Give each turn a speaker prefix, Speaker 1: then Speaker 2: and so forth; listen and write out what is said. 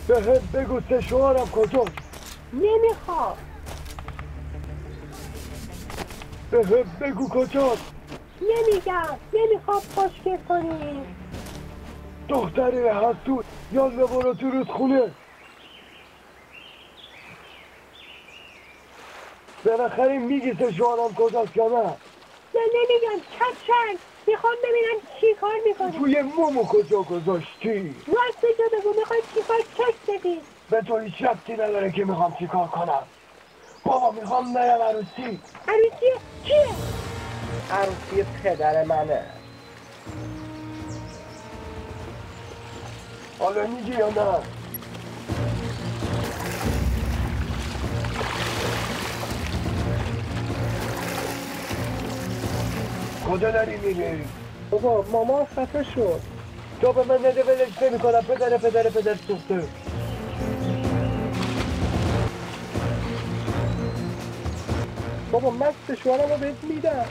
Speaker 1: بهم بگو سشوارم کجاست؟
Speaker 2: نمیخوام.
Speaker 1: بهم بگو کجاست؟
Speaker 2: نمیگم. نمیخوام خوشگل کنی.
Speaker 1: دختری حسود یالا برو تو رودخونه. بالاخره میگی سشوارم کجاست یا نه؟
Speaker 2: نه نمیگم. کچل میخوام ببینم چی کار میکنی.
Speaker 1: توی مومو کجا گذاشتی؟
Speaker 2: راست جا بگو. میخوای چی کار کش بدی؟
Speaker 1: به تو هیچ ربطی نداره که میخوام چیکار کنم. بابا میخوام نرم عروسی.
Speaker 2: عروسی کیه؟
Speaker 3: عروسی پدر منه.
Speaker 1: حالا میگی یا نه؟ کجا داری میری؟
Speaker 3: بابا ماما خفه شد.
Speaker 1: تو به من نده ولش نمی کنم. پدر سوخته.
Speaker 3: بابا من سشوارم رو بهت میدم.